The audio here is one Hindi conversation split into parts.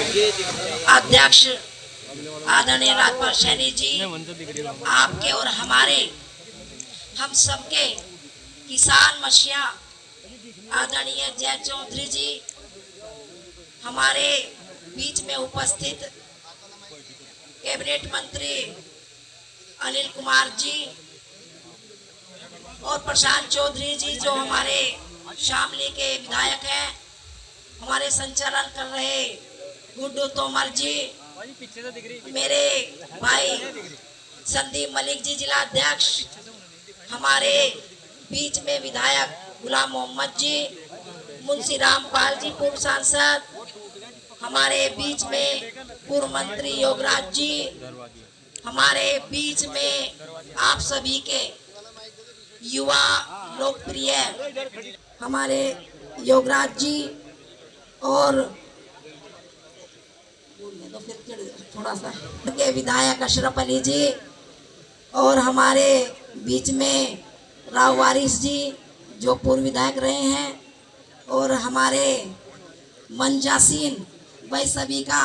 अध्यक्ष आदरणीय राजपाल सैनी जी, आपके और हमारे हम सबके किसान मसीहा आदरणीय जय चौधरी जी, हमारे बीच में उपस्थित कैबिनेट मंत्री अनिल कुमार जी और प्रशांत चौधरी जी जो हमारे शामली के विधायक हैं, हमारे संचालन कर रहे गुड्डू तोमर जी, मेरे भाई संदीप मलिक जी जिला अध्यक्ष, हमारे बीच में विधायक गुलाम मोहम्मद जी, मुंशी रामपाल जी पूर्व सांसद, हमारे बीच में पूर्व मंत्री योगराज जी, हमारे बीच में आप सभी के युवा लोकप्रिय हमारे योगराज जी और थोड़ा सा के विधायक अशरफ अली जी और हमारे बीच में राव वारिस जी जो पूर्व विधायक रहे हैं और हमारे मंजासीन भाई सभी का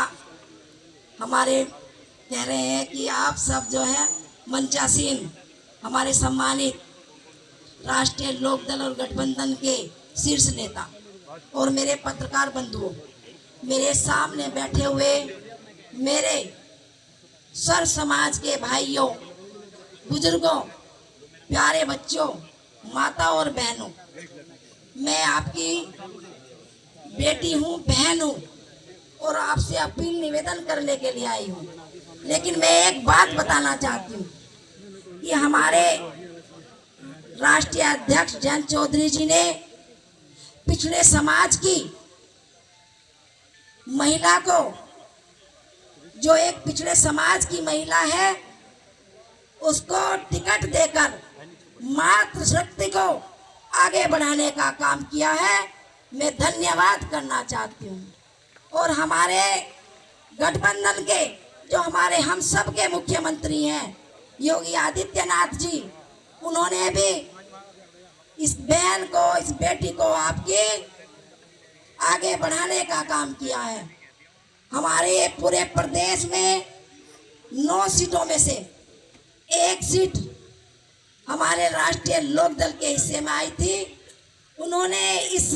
हमारे कह रहे हैं कि आप सब जो है मंचासीन हमारे सम्मानित राष्ट्रीय लोकदल और गठबंधन के शीर्ष नेता और मेरे पत्रकार बंधुओं, मेरे सामने बैठे हुए मेरे सर समाज के भाइयों, बुजुर्गों, प्यारे बच्चों, माता और बहनों, मैं आपकी बेटी हूँ, बहन हूँ और आपसे अपील निवेदन करने के लिए आई हूँ। लेकिन मैं एक बात बताना चाहती हूँ कि हमारे राष्ट्रीय अध्यक्ष जयंत चौधरी जी ने पिछड़े समाज की महिला को, जो एक पिछड़े समाज की महिला है, उसको टिकट देकर मातृशक्ति को आगे बढ़ाने का काम किया है। मैं धन्यवाद करना चाहती हूँ। और हमारे गठबंधन के जो हमारे हम सब के मुख्यमंत्री हैं योगी आदित्यनाथ जी, उन्होंने भी इस बहन को, इस बेटी को आपके आगे बढ़ाने का काम किया है। हमारे पूरे प्रदेश में 9 सीटों में से 1 सीट हमारे राष्ट्रीय लोकदल के हिस्से में आई थी। उन्होंने इस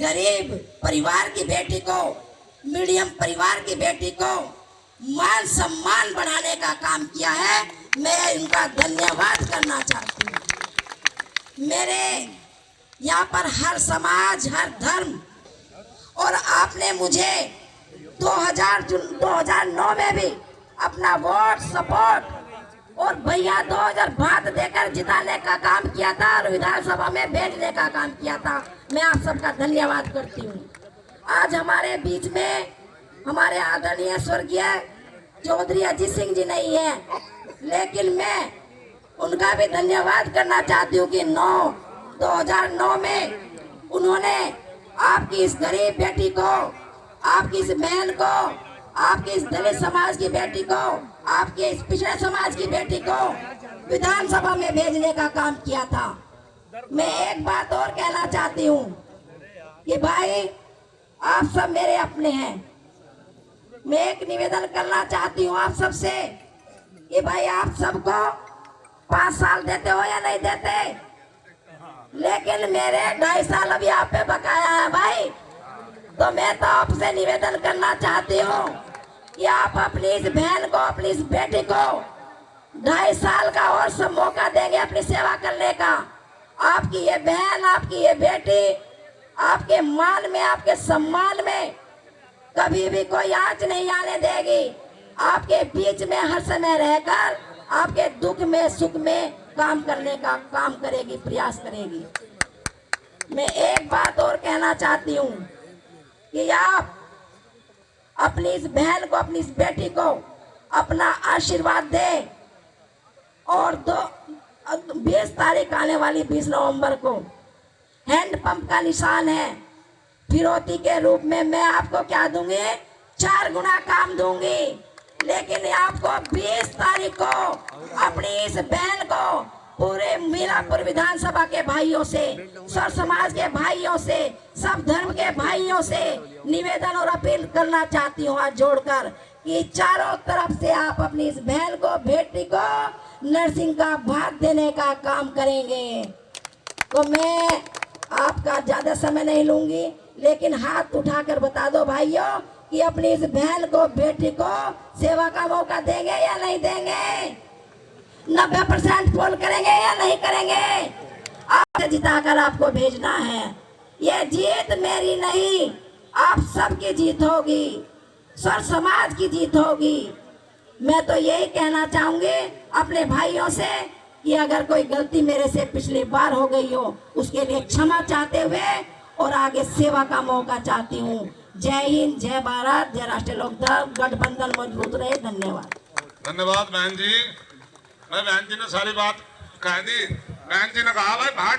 गरीब परिवार की बेटी को, मीडियम परिवार की बेटी को मान सम्मान बढ़ाने का काम किया है। मैं इनका धन्यवाद करना चाहती हूँ। मेरे यहाँ पर हर समाज, हर धर्म, और आपने मुझे 2009 में भी अपना वोट सपोर्ट और भैया 2005 देकर जिताने का काम किया था और विधानसभा में भेजने का काम किया था। मैं आप सबका धन्यवाद करती हूँ। आज हमारे बीच में हमारे आदरणीय स्वर्गीय चौधरी अजीत सिंह जी नहीं है, लेकिन मैं उनका भी धन्यवाद करना चाहती हूँ कि 2009 में उन्होंने आपकी इस गरीब बेटी को, आपकी इस बहन को, आपकी इस दलित समाज की बेटी को, आपके इस पिछड़े समाज की बेटी को विधानसभा में भेजने का काम किया था। मैं एक बात और कहना चाहती हूँ कि भाई आप सब मेरे अपने हैं। मैं एक निवेदन करना चाहती हूँ आप सबसे कि भाई आप सबको 5 साल देते हो या नहीं देते, लेकिन मेरे 2.5 साल अभी आप पे बकाया है भाई। तो मैं तो आपसे निवेदन करना चाहती हूँ कि आप अपनी इस बहन को, अपनी इस बेटी को 2.5 साल का और सब मौका देंगे अपनी सेवा करने का। आपकी ये बहन, आपकी ये बेटी आपके मान में, आपके सम्मान में कभी भी कोई आंच नहीं आने देगी। आपके बीच में हर समय रहकर आपके दुख में, सुख में काम करने का काम करेगी, प्रयास करेगी। मैं एक बात और कहना चाहती हूँ कि आप अपनी इस बहन को, अपनी इस बेटी को अपना आशीर्वाद दें। और 20 तारीख आने वाली 20 नवंबर को हैंडपंप का निशान है। फिरौती के रूप में मैं आपको क्या दूंगी? 4 गुना काम दूंगी। लेकिन आपको 20 तारीख को अपनी इस बहन को पूरे मीनापुर विधानसभा के भाइयों से, सर समाज के भाइयों से, सब धर्म के भाइयों से निवेदन और अपील करना चाहती हूँ हाथ जोड़कर कि चारों तरफ से आप अपनी इस बहन को, बेटी को नर्सिंग का भाग देने का काम करेंगे। तो मैं आपका ज्यादा समय नहीं लूंगी, लेकिन हाथ उठाकर बता दो भाइयों कि अपनी इस बहन को, बेटी को सेवा का मौका देंगे या नहीं देंगे? 90% पोल करेंगे या नहीं करेंगे? आपसे जिताकर आपको भेजना है। ये जीत मेरी नहीं, आप सबकी जीत होगी, सर समाज की जीत होगी। मैं तो यही कहना चाहूंगी अपने भाइयों से कि अगर कोई गलती मेरे से पिछली बार हो गई हो उसके लिए क्षमा चाहते हुए और आगे सेवा का मौका चाहती हूँ। जय हिंद, जय भारत, जय राष्ट्रीय लोकदल, गठबंधन मजबूत रहे। धन्यवाद। धन्यवाद बहन जी। बहन जी ने सारी बात कह दी। बहन जी ने कहा भाई भाट